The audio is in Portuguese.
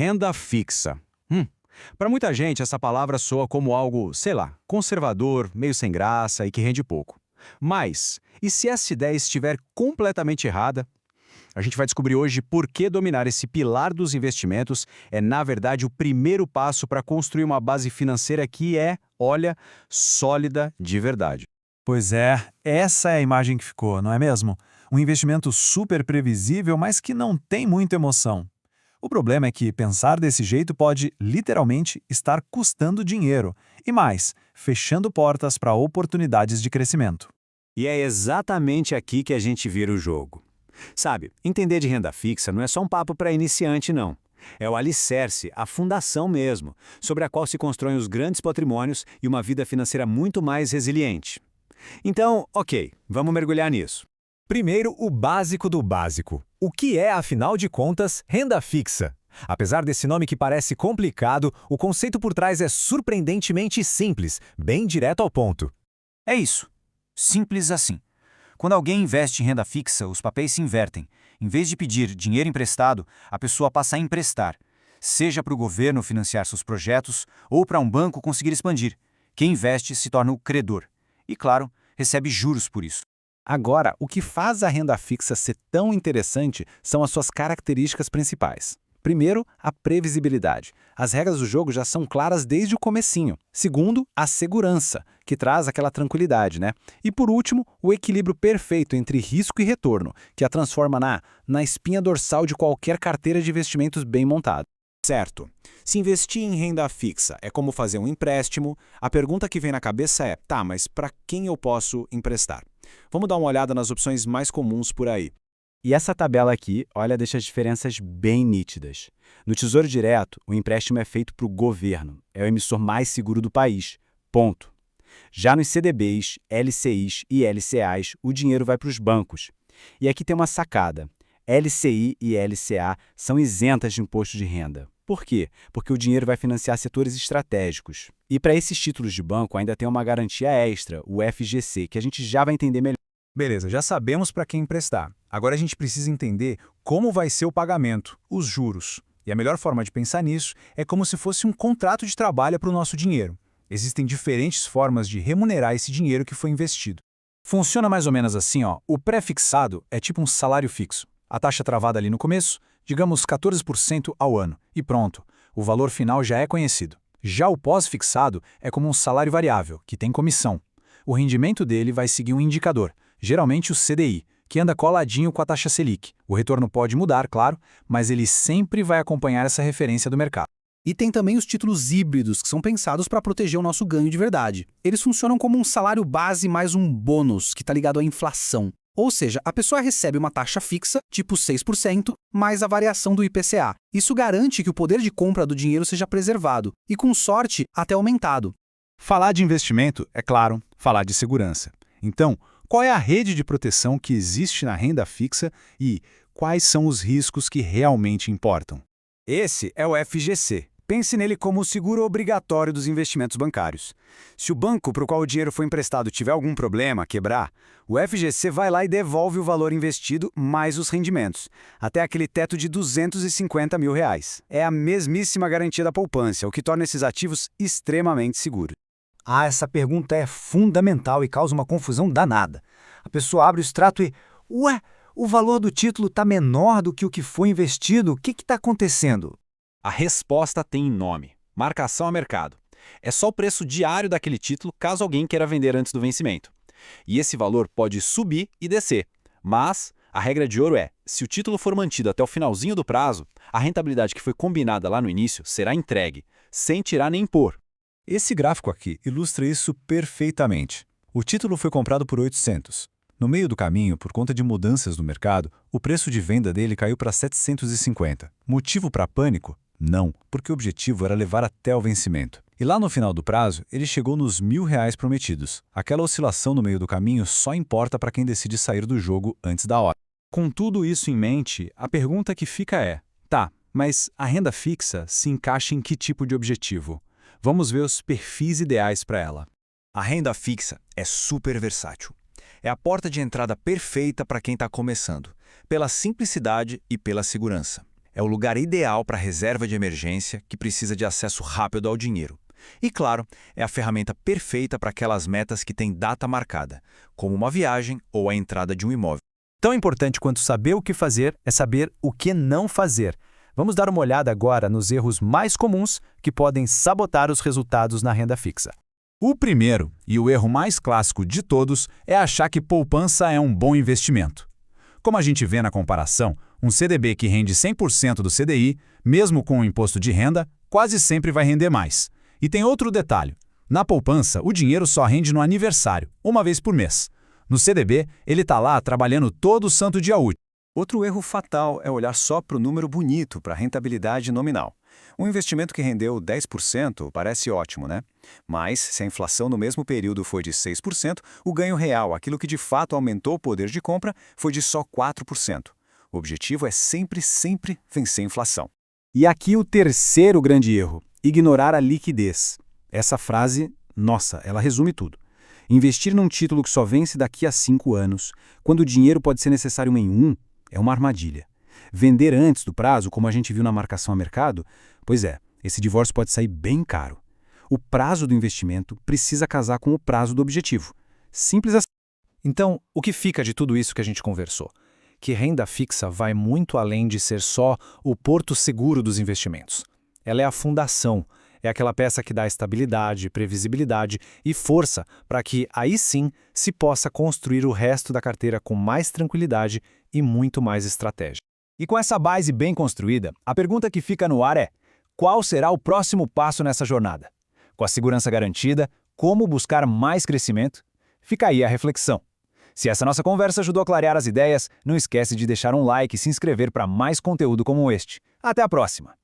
Renda fixa. Para muita gente, essa palavra soa como algo, sei lá, conservador, meio sem graça e que rende pouco. Mas, e se essa ideia estiver completamente errada? A gente vai descobrir hoje por que dominar esse pilar dos investimentos é, na verdade, o primeiro passo para construir uma base financeira que é, olha, sólida de verdade. Pois é, essa é a imagem que ficou, não é mesmo? Um investimento super previsível, mas que não tem muita emoção. O problema é que pensar desse jeito pode, literalmente, estar custando dinheiro e mais, fechando portas para oportunidades de crescimento. E é exatamente aqui que a gente vira o jogo. Sabe, entender de renda fixa não é só um papo para iniciante, não. É o alicerce, a fundação mesmo, sobre a qual se constroem os grandes patrimônios e uma vida financeira muito mais resiliente. Então, ok, vamos mergulhar nisso. Primeiro, o básico do básico. O que é, afinal de contas, renda fixa? Apesar desse nome que parece complicado, o conceito por trás é surpreendentemente simples, bem direto ao ponto. É isso. Simples assim. Quando alguém investe em renda fixa, os papéis se invertem. Em vez de pedir dinheiro emprestado, a pessoa passa a emprestar, seja para o governo financiar seus projetos ou para um banco conseguir expandir. Quem investe se torna o credor. E, claro, recebe juros por isso. Agora, o que faz a renda fixa ser tão interessante são as suas características principais. Primeiro, a previsibilidade. As regras do jogo já são claras desde o comecinho. Segundo, a segurança, que traz aquela tranquilidade, né? E por último, o equilíbrio perfeito entre risco e retorno, que a transforma na espinha dorsal de qualquer carteira de investimentos bem montada. Certo. Se investir em renda fixa é como fazer um empréstimo, a pergunta que vem na cabeça é, tá, mas para quem eu posso emprestar? Vamos dar uma olhada nas opções mais comuns por aí. E essa tabela aqui, olha, deixa as diferenças bem nítidas. No Tesouro Direto, o empréstimo é feito para o governo. É o emissor mais seguro do país. Ponto. Já nos CDBs, LCIs e LCAs, o dinheiro vai para os bancos. E aqui tem uma sacada. LCI e LCA são isentas de imposto de renda. Por quê? Porque o dinheiro vai financiar setores estratégicos. E para esses títulos de banco ainda tem uma garantia extra, o FGC, que a gente já vai entender melhor. Beleza, já sabemos para quem emprestar. Agora a gente precisa entender como vai ser o pagamento, os juros. E a melhor forma de pensar nisso é como se fosse um contrato de trabalho para o nosso dinheiro. Existem diferentes formas de remunerar esse dinheiro que foi investido. Funciona mais ou menos assim, ó. O pré-fixado é tipo um salário fixo. A taxa travada ali no começo, digamos 14% ao ano. E pronto, o valor final já é conhecido. Já o pós-fixado é como um salário variável, que tem comissão. O rendimento dele vai seguir um indicador, geralmente o CDI, que anda coladinho com a taxa Selic. O retorno pode mudar, claro, mas ele sempre vai acompanhar essa referência do mercado. E tem também os títulos híbridos, que são pensados para proteger o nosso ganho de verdade. Eles funcionam como um salário base mais um bônus, que está ligado à inflação. Ou seja, a pessoa recebe uma taxa fixa, tipo 6%, mais a variação do IPCA. Isso garante que o poder de compra do dinheiro seja preservado e, com sorte, até aumentado. Falar de investimento é, claro, falar de segurança. Então, qual é a rede de proteção que existe na renda fixa e quais são os riscos que realmente importam? Esse é o FGC. Pense nele como o seguro obrigatório dos investimentos bancários. Se o banco para o qual o dinheiro foi emprestado tiver algum problema, quebrar, o FGC vai lá e devolve o valor investido mais os rendimentos, até aquele teto de R$ 250 mil. É a mesmíssima garantia da poupança, o que torna esses ativos extremamente seguros. Essa pergunta é fundamental e causa uma confusão danada. A pessoa abre o extrato e... Ué, o valor do título está menor do que o que foi investido? O que está acontecendo? A resposta tem nome: marcação a mercado. É só o preço diário daquele título caso alguém queira vender antes do vencimento. E esse valor pode subir e descer. Mas a regra de ouro é, se o título for mantido até o finalzinho do prazo, a rentabilidade que foi combinada lá no início será entregue, sem tirar nem pôr. Esse gráfico aqui ilustra isso perfeitamente. O título foi comprado por 800. No meio do caminho, por conta de mudanças no mercado, o preço de venda dele caiu para 750. Motivo para pânico? Não, porque o objetivo era levar até o vencimento. E lá no final do prazo, ele chegou nos R$ 1.000 prometidos. Aquela oscilação no meio do caminho só importa para quem decide sair do jogo antes da hora. Com tudo isso em mente, a pergunta que fica é, tá, mas a renda fixa se encaixa em que tipo de objetivo? Vamos ver os perfis ideais para ela. A renda fixa é super versátil. É a porta de entrada perfeita para quem está começando, pela simplicidade e pela segurança. É o lugar ideal para reserva de emergência que precisa de acesso rápido ao dinheiro. E, claro, é a ferramenta perfeita para aquelas metas que têm data marcada, como uma viagem ou a entrada de um imóvel. Tão importante quanto saber o que fazer é saber o que não fazer. Vamos dar uma olhada agora nos erros mais comuns que podem sabotar os resultados na renda fixa. O primeiro, e o erro mais clássico de todos, é achar que poupança é um bom investimento. Como a gente vê na comparação, um CDB que rende 100% do CDI, mesmo com o imposto de renda, quase sempre vai render mais. E tem outro detalhe. Na poupança, o dinheiro só rende no aniversário, uma vez por mês. No CDB, ele está lá trabalhando todo santo dia útil. Outro erro fatal é olhar só para o número bonito, para a rentabilidade nominal. Um investimento que rendeu 10% parece ótimo, né? Mas, se a inflação no mesmo período foi de 6%, o ganho real, aquilo que de fato aumentou o poder de compra, foi de só 4%. O objetivo é sempre vencer a inflação. E aqui o terceiro grande erro: ignorar a liquidez. Essa frase, nossa, ela resume tudo. Investir num título que só vence daqui a 5 anos, quando o dinheiro pode ser necessário em 1, é uma armadilha. Vender antes do prazo, como a gente viu na marcação a mercado, pois é, esse divórcio pode sair bem caro. O prazo do investimento precisa casar com o prazo do objetivo. Simples assim. Então, o que fica de tudo isso que a gente conversou? Que renda fixa vai muito além de ser só o porto seguro dos investimentos. Ela é a fundação, é aquela peça que dá estabilidade, previsibilidade e força para que, aí sim, se possa construir o resto da carteira com mais tranquilidade e muito mais estratégia. E com essa base bem construída, a pergunta que fica no ar é: qual será o próximo passo nessa jornada? Com a segurança garantida, como buscar mais crescimento? Fica aí a reflexão. Se essa nossa conversa ajudou a clarear as ideias, não esquece de deixar um like e se inscrever para mais conteúdo como este. Até a próxima!